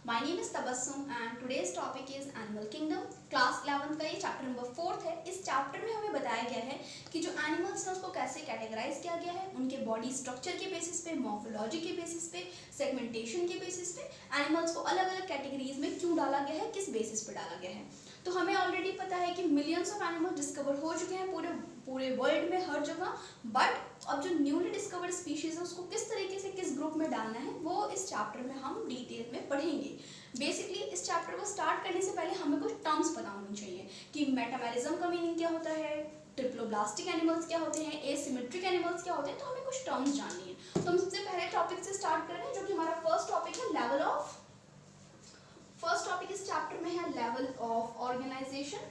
My name is Tabassum and today's topic is Animal Kingdom. Class 11 का ये chapter number 4 है। इस chapter में हमें बताया गया है कि जो एनिमल्स हैं उसको कैसे कैटेगराइज किया गया है, उनके बॉडी स्ट्रक्चर के बेसिस पे, मॉर्फोलॉजी के बेसिस पे, सेगमेंटेशन के बेसिस पे एनिमल्स को अलग अलग कैटेगरीज में क्यों डाला गया है, किस बेसिस पे डाला गया है। तो हमें ऑलरेडी पता है कि मिलियंस ऑफ एनिमल्स डिस्कवर हो चुके हैं पूरे वर्ल्ड में हर जगह, बट अब जो न्यूली डिस्कवर्ड स्पीशीज है उसको किस तरीके से किस ग्रुप में डालना है वो इस चैप्टर में हम डिटेल में पढ़ेंगे। बेसिकली इस चैप्टर को स्टार्ट करने से पहले हमें कुछ टर्म्स पता होनी चाहिए कि मेटामेरिज्म का मीनिंग क्या होता है, ट्रिप्लोब्लास्टिक एनिमल्स क्या होते हैं, एसिमेट्रिक एनिमल्स क्या होते हैं। तो हमें कुछ टर्म्स जाननी है। तो हम सबसे पहले टॉपिक से स्टार्ट कर रहे हैं जो कि हमारा फर्स्ट टॉपिक है लेवल ऑफ। फर्स्ट टॉपिक इस चैप्टर में है level of organization.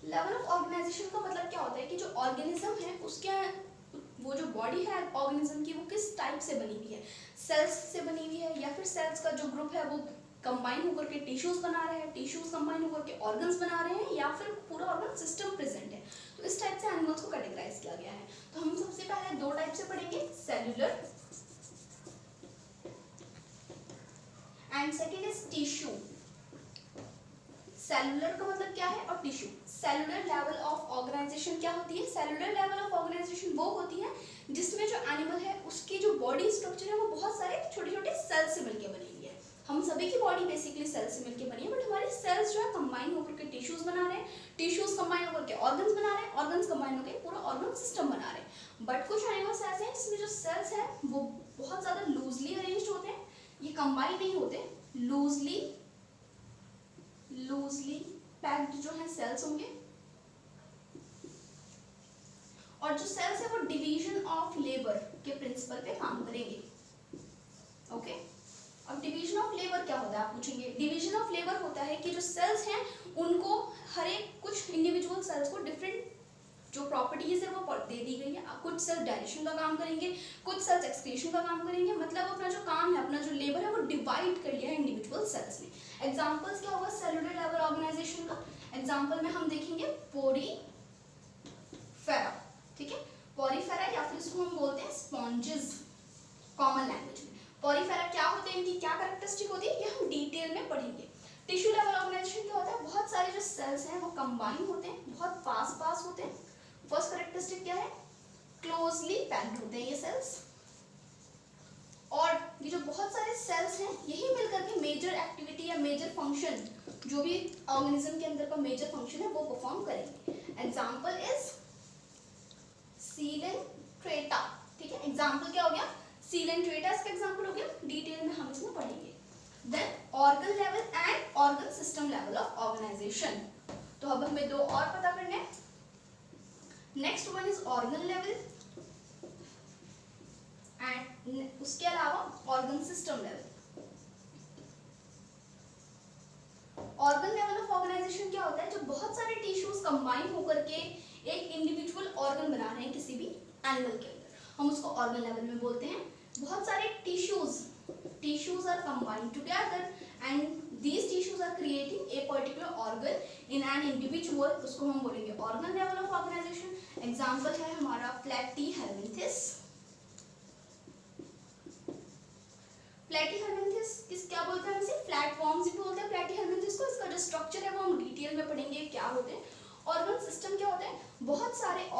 Level of organization का मतलब क्या होता है कि जो ऑर्गेनिज्म है उसके वो जो बॉडी है ऑर्गेनिज्म की वो किस टाइप से बनी हुई है, सेल्स से बनी हुई है या फिर सेल्स का जो ग्रुप है वो कंबाइन होकर के टिश्यूज बना रहे हैं, टिश्यूज कंबाइन होकर के ऑर्गन्स बना रहे हैं या फिर पूरा ऑर्गन सिस्टम प्रेजेंट है। तो इस टाइप से एनिमल्स को कैटेगराइज किया गया है। तो हम सबसे पहले दो टाइप से पढ़ेंगे, cellular and second is tissue. Cellular का मतलब क्या है और tissue. Cellular level of organization क्या होती है? सेलुलर लेवल ऑफ ऑर्गेनाइजेशन वो होती है जिसमें जो एनिमल है उसकी जो बॉडी स्ट्रक्चर है वो बहुत सारे छोटे छोटे सेल से मिलकर बनी हुई है। हम सभी की बॉडी बेसिकली सेल से मिलकर बनी है, बट हमारे सेल्स जो है कंबाइन होकर के टिश्यूज बना रहे हैं, टिश्यूज कंबाइन होकर के ऑर्गन्स बना रहे हैं, ऑर्गन्स कंबाइन होकर पूरा ऑर्गन सिस्टम बना रहे हैं। बट कुछ एनिमल्स ऐसे हैं जिसमें जो सेल्स है वो बहुत ज्यादा लूजली अरेंज्ड होते हैं, ये कंबाइन नहीं होते, लूजली पैक्ड जो है सेल्स होंगे। और जो सेल्स है वो डिवीजन ऑफ लेबर के प्रिंसिपल पे काम करेंगे। ओके, अब डिवीजन ऑफ लेबर क्या होता है आप पूछेंगे। डिवीजन ऑफ लेबर होता है कि जो सेल्स हैं उनको हर एक कुछ इंडिविजुअल सेल्स को डिफरेंट जो प्रॉपर्टीज है वो दे दी गई है। कुछ सेल्स डाइजेशन का काम करेंगे, कुछ सेल्स एक्सक्रीशन का काम करेंगे, मतलब अपना जो काम है, अपना जो लेबर है वो डिवाइड कर लिया है इंडिविजुअल सेल्स में। एग्जांपल्स क्या होगा सेलुलर लेवल ऑर्गेनाइजेशन का? एग्जांपल में हम देखेंगे पोरीफेरा, ठीक है, पोरीफेरा या फिर इसको हम बोलते हैं स्पॉन्जेस कॉमन लैंग्वेज में। पोरीफेरा क्या होते हैं, इनकी क्या कैरेक्टरिस्टिक होती है, ये हम डिटेल में पढ़ेंगे। टिश्यू लेवल ऑर्गेनाइजेशन क्या होता है? बहुत सारे जो सेल्स हैं वो कंबाइन होते हैं, बहुत पास होते हैं। फर्स्ट कैरेक्टरिस्टिक क्या है? क्लोजली पैक्ड होते हैं ये सेल्स। और ये जो बहुत सारे सेल्स हैं यही मिलकर के मेजर एक्टिविटी या मेजर फंक्शन जो भी ऑर्गेनिज्म के अंदर का मेजर फंक्शन है वो परफॉर्म करेंगे। एग्जांपल इज सीलेंट्रेटा, ठीक है, एग्जांपल क्या हो गया? सीलेंट्रेटा इसका एग्जांपल हो गया। डिटेल में हम इसमें पढ़ेंगे। Then organ level and organ system level of organization. तो अब हमें दो और पता करने हैं। Next one is organ level and उसके अलावा organ system level. Organ level of organization क्या होता है? जब बहुत सारे टिश्यूज कंबाइन होकर के एक इंडिविजुअल ऑर्गन बना रहे हैं किसी भी एनिमल के अंदर, हम उसको ऑर्गन लेवल में बोलते हैं। बहुत सारे tissues are combined together and these tissues are creating a particular organ in an individual, उसको हम बोलेंगे organ level of organization. Example है हमारा प्लेटीहेल्मिन्थिस। प्लेटीहेल्मिन्थिस किस क्या बोलते हैं? इसे प्लेटफॉर्म्स भी बोलते हैं प्लेटीहेल्मिन्थिस को। इसका जो स्ट्रक्चर है वो हम डिटेल में पढ़ेंगे क्या होते हैं। ऑर्गन सिस्टम क्या होता है? बहुत सारे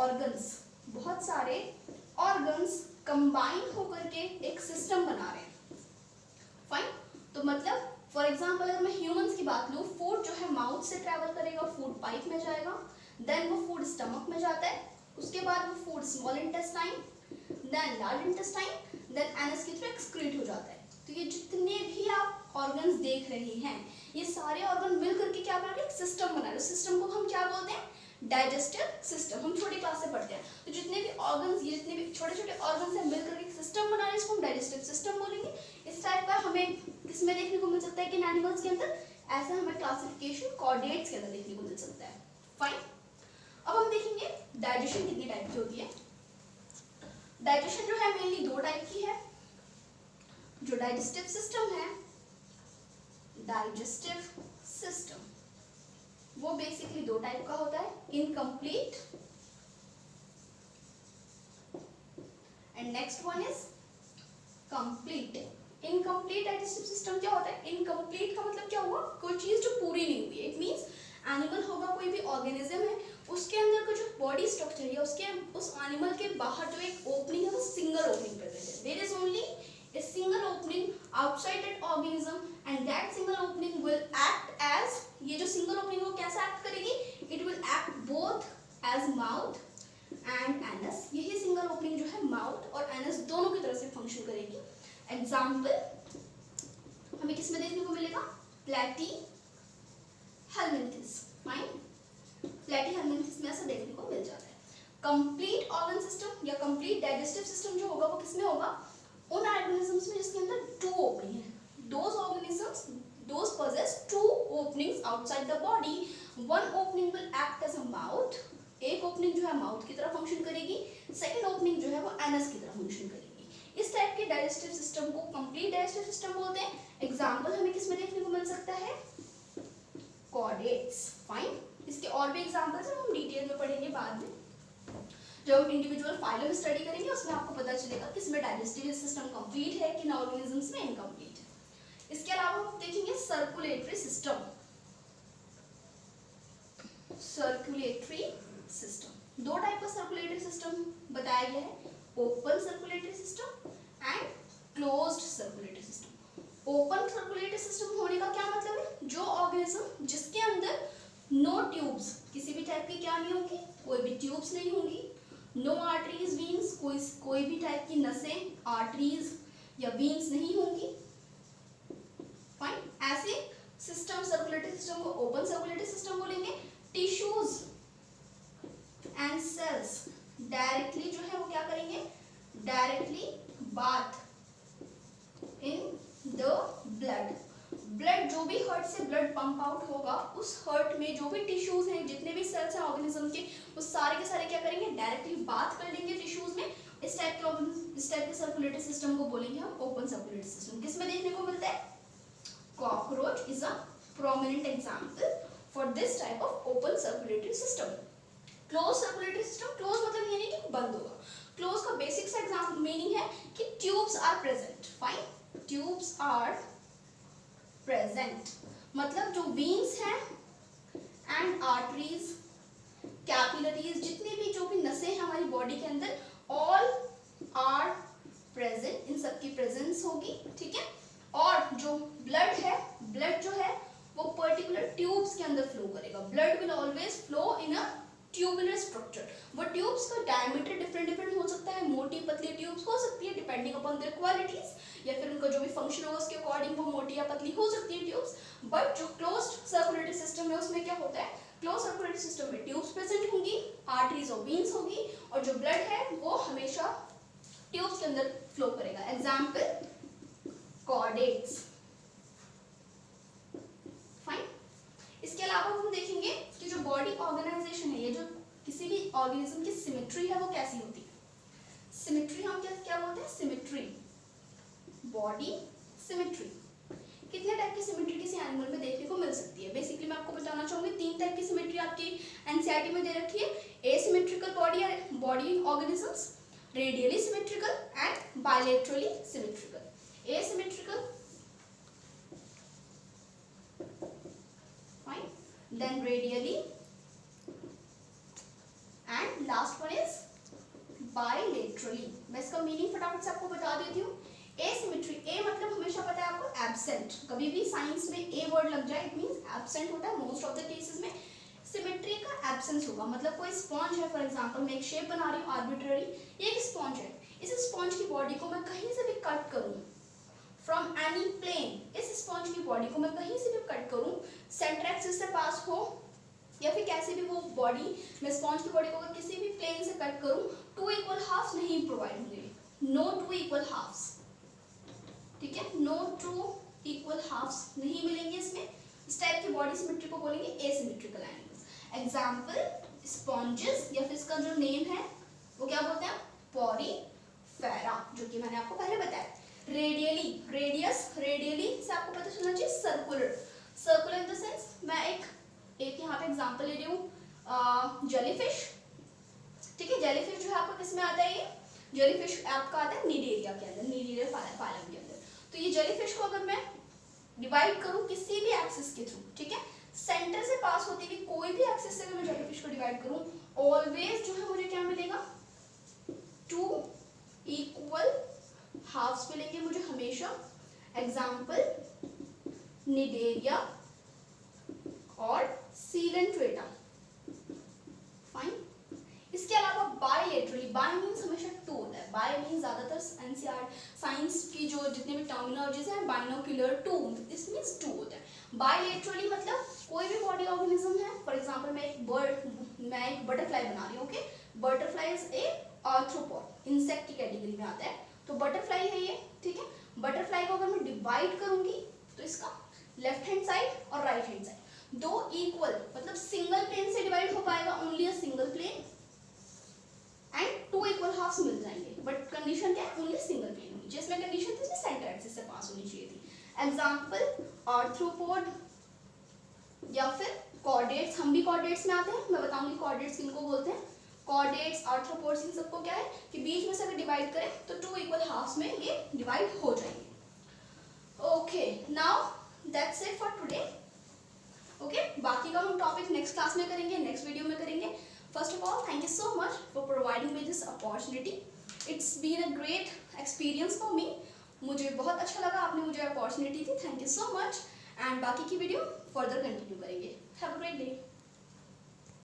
ऑर्गन्स कंबाइन होकर के एक सिस्टम बना रहे हैं। फाइन, तो मतलब फॉर एग्जाम्पल अगर मैं ह्यूमंस की बात लूँ, फूड जो है माउथ से ट्रैवल करेगा, फूड पाइप में जाएगा, देन वो फूड स्टमक में जाता है, उसके बाद वो food small intestine, then large intestine, then anus के थ्रू एक्सक्रीट हो जाता है। तो ये जितने भी आप ऑर्गन्स देख रहे हैं ये सारे ऑर्गन मिल करके क्या बना रहे हैं? एक सिस्टम बना रहे हैं। सिस्टम को हम क्या बोलते हैं? Digestive system. हम छोटी क्लास से पढ़ते हैं। तो जितने भी ऑर्गन्स, ये जितने भी छोटे छोटे ऑर्गन्स हैं मिलकर एक सिस्टम बना रहे हैं, इसको हम डाइजेस्टिव सिस्टम बोलेंगे। इस टाइप का हमें किसमें देखने को मिल सकता है कि एनिमल्स के अंदर ऐसा हमें क्लासिफिकेशन कॉर्डेट्स के अंदर देखने को मिल सकता है। फाइन, अब हम देखेंगे डाइजेशन कितनी टाइप की होती है। डाइजेशन जो है मेनली दो टाइप की है। जो डाइजेस्टिव सिस्टम है, डाइजेस्टिव सिस्टम वो बेसिकली दो टाइप का होता है, incomplete and next one is incomplete. Incomplete digestive system क्या होता है? इनकम्प्लीट का मतलब क्या हुआ? कोई चीज जो पूरी नहीं हुई है। इट मींस एनिमल होगा, कोई भी ऑर्गेनिज्म है, उसके अंदर का जो बॉडी स्ट्रक्चर है, उसके उस एनिमल के बाहर जो एक ओपनिंग है वो सिंगल ओपनिंग प्रेजेंट है। There is only a single opening outside that organism and that single opening will act as, ये जो single opening वो कैसे act करेगी? It will act both as mouth and anus। यही single opening जो है mouth और anus दोनों की तरफ से function करेगी। Example हमें किस में देखने को मिलेगा? Platyhelminthes, fine। Platyhelminthes में ऐसा देखने को मिल जाता है। Complete organ system या complete digestive system जो होगा वो किस में होगा? उन ऑर्गेनिजम्स में जिसके अंदर टू ओपनिंग है। Those organisms those possess two openings outside the body, one opening will act as a mouth, एक ओपनिंग जो है माउथ की तरह फंक्शन करेगी, सेकंड ओपनिंग जो है वो एनस की तरह फंक्शन करेगी। इस टाइप के डाइजेस्टिव सिस्टम को कंप्लीट डाइजेस्टिव सिस्टम बोलते हैं। एग्जांपल हमें किस में देखने को मिल सकता है? Chordates, fine. इसके और भी एग्जांपल्स हैं, हम डिटेल में पढ़ेंगे बाद में। जब हम इंडिविजुअल फाइलम स्टडी करेंगे उसमें आपको पता चलेगा किसमें डाइजेस्टिव सिस्टम कंप्लीट है, किन ऑर्गेनिजम्स में इनकम्प्लीट है। इसके अलावा हम देखेंगे सर्कुलेटरी सिस्टम। सर्कुलेटरी सिस्टम, दो टाइप का सर्कुलेटरी सिस्टम बताया गया है, open circulatory system and closed circulatory system. Open circulatory system होने का क्या मतलब है? जो ऑर्गेनिज्म जिसके अंदर नो ट्यूब्स, किसी भी टाइप की क्या नहीं होगी? कोई भी ट्यूब्स नहीं होंगी। नो आर्टरीज वीन्स, कोई भी टाइप की नसें, आर्टरीज या वीन्स नहीं होंगी। फाइन, ऐसे सिस्टम सर्कुलेटरी सिस्टम को ओपन सर्कुलेटरी सिस्टम बोलेंगे। टिश्यूज एंड सेल्स डायरेक्टली जो है वो क्या करेंगे? Directly bath in the blood. Blood जो भी हार्ट से ब्लड पंप आउट होगा, उस हार्ट में जो भी टिश्यूज हैं, जितने भी सेल्स हैं ऑर्गेनिज्म के, वो सारे के सारे क्या करेंगे? डायरेक्टली बात कर लेंगे टिश्यूज में। इस टाइप के सर्कुलेटरी सिस्टम को बोलेंगे हम ओपन सर्कुलेटरी सिस्टम। किसमें देखने को मिलता है? Cockroach is a prominent example for this type of open circulatory system. Close circulatory system, close मतलब ये नहीं कि बंद होगा। क्लोज का बेसिक सा एग्जांपल मीनिंग है कि tubes are present. Fine, tubes are present मतलब जो वीन्स हैं एंड आर्टरीज, कैपिलरीज, जितनी भी जो भी नसें हैं हमारी बॉडी के अंदर, ऑल आर प्रेजेंट, इन सबकी प्रेजेंस होगी। ठीक है। और जो ब्लड है, ब्लड जो है वो पर्टिकुलर ट्यूब्स के अंदर फ्लो करेगा। Blood will always flow in a tubular structure. वो ट्यूब्स का डायमीटर डिफरेंट हो सकता है, मोटी पतली ट्यूब्स हो सकती है डिपेंडिंग अपॉन देयर क्वालिटीज, या फिर उनका जो भी फंक्शन होगा उसके अकॉर्डिंग वो मोटी या पतली हो सकती है ट्यूब्स। बट जो क्लोज्ड सर्कुलेटरी सिस्टम है उसमें क्या होता है? क्लोज सर्कुलेटरी सिस्टम में ट्यूब्स प्रेजेंट होंगी, आर्टरीज और वीन्स होगी, और जो ब्लड है वो हमेशा ट्यूब्स के अंदर फ्लो करेगा। Example chordates. फाइन। इसके अलावा हम देखेंगे कि जो बॉडी ऑर्गेनाइजेशन है, ये जो किसी भी ऑर्गेनिज्म की सिमेट्री है वो कैसी होती है। सिमेट्री हम क्या बोलते हैं? Symmetry, body symmetry. कितने टाइप की सिमेट्री किसी एनिमल में देखने को मिल सकती है? बेसिकली मैं आपको बताना चाहूंगी, 3 टाइप की सिमेट्री आपकी एनसीईआरटी में दे रखी है। Asymmetrical body organisms, radially symmetrical and bilaterally symmetrical. Asymmetrical, fine, then radially, and last one is bilaterally। मैं इसका मीनिंग फटाफट से आपको बता देती हूँ। एसिमेट्री, ए मतलब हमेशा पता है आपको एब्सेंट, कभी भी साइंस में ए वर्ड लग जाए इट मींस एब्सेंट होता है मोस्ट ऑफ द केसेस में। सिमेट्री का एब्सेंस होगा, मतलब कोई स्पॉन्ज है, फॉर एग्जांपल मैं एक शेप बना रही हूँ आर्बिट्ररी, ये एक स्पॉन्ज है, इस स्पॉन्ज की बॉडी को मैं कहीं से भी कट करूँ फ्रॉम एनी प्लेन, इस स्पॉन्ज की बॉडी को मैं कहीं से भी कट करूँ, सेंटर एक्सिस से पास हो या फिर कैसे भी वो बॉडी, मैं स्पॉन्ज की बॉडी को अगर किसी भी प्लेन से कट करूँ, 2 इक्वल हाफ्स नहीं प्रोवाइड होंगे। नो 2 इक्वल हाफ्स, ठीक है, नो 2 इक्वल हाफ्स नहीं मिलेंगे इसमें। इस टाइप की बॉडी सिमेट्री को बोलेंगे एसिमेट्रिकल एनिमल्स। एग्जाम्पल स्पॉन्जेस, या फिर इसका जो नेम है वो क्या बोलते हैं? पोरीफेरा, जो कि मैंने आपको पहले बताया। रेडियली, रेडियस, रेडियली से आपको पता चलना चाहिए circular. Circular in the sense, मैं एक यहाँ पे एग्जांपल ले रही हूँ जेलीफिश। ठीक है, जेलीफिश जो है आपको किस में आता है? ये जेलीफिश आपका आता है नीडेरिया के अंदर, नीडेरिया फाइलम के अंदर। तो ये जेलीफिश को अगर मैं डिवाइड करूं किसी भी एक्सिस के थ्रू, ठीक है, सेंटर से पास होती हुई कोई भी एक्सिस से अगर मैं जेलीफिश को डिवाइड करूं, ऑलवेज जो है मुझे क्या मिलेगा, 2 इक्वल हाफ्स मिलेंगे मुझे हमेशा। एग्जाम्पल निडेरिया और सीलेंट्रेटा, फाइन। इसके अलावा बायलेटरली, बाय मीन्स हमेशा 2 होता है, बाय मीन्स ज्यादातर एनसीईआर साइंस की जो जितने भी टर्मिनोलॉजीज हैं, बाइनोक्यूलर 2, दिस मीन्स 2 होता है। बायलेटरली मतलब कोई भी बॉडी ऑर्गेनिज्म है, फॉर एग्जांपल मैं एक बटरफ्लाई बना रही हूँ, okay, butterfly is a arthropod, insect की कैटेगरी में आता है, तो बटरफ्लाई है ये, ठीक है। बटरफ्लाई को अगर मैं डिवाइड करूंगी तो इसका लेफ्ट हैंड साइड और राइट हैंड साइड 2 इक्वल, मतलब सिंगल प्लेन से डिवाइड हो पाएगा, only a single plane, and 2 equal halves मिल जाएंगे, बट कंडीशन क्या है, ओनली सिंगल प्लेन होनी चाहिए। इसमें कंडीशन थी इसमें सेंटर एक्सिस से पास होनी चाहिए थी। एग्जांपल आर्थ्रोपोड या फिर कॉर्डेट्स, हम भी कॉर्डेट्स में आते हैं, मैं बताऊंगी कॉर्डेट्स किनको बोलते हैं। कॉर्डेट्स, आर्थ्रोपोड्स, इन सबको क्या है कि बीच में से अगर डिवाइड करें तो 2 इक्वल हाफ्स में ये डिवाइड हो जाएंगे। Okay, now that's it for today. Okay, बाकी का हम टॉपिक नेक्स्ट क्लास में करेंगे, नेक्स्ट वीडियो में करेंगे। First of all, thank you so much for providing me this opportunity. It's been a great experience for me. मुझे बहुत अच्छा लगा, आपने मुझे अपॉर्चुनिटी दी, thank you so much. And बाकी की वीडियो फर्दर कंटिन्यू करेंगे। Have a great day.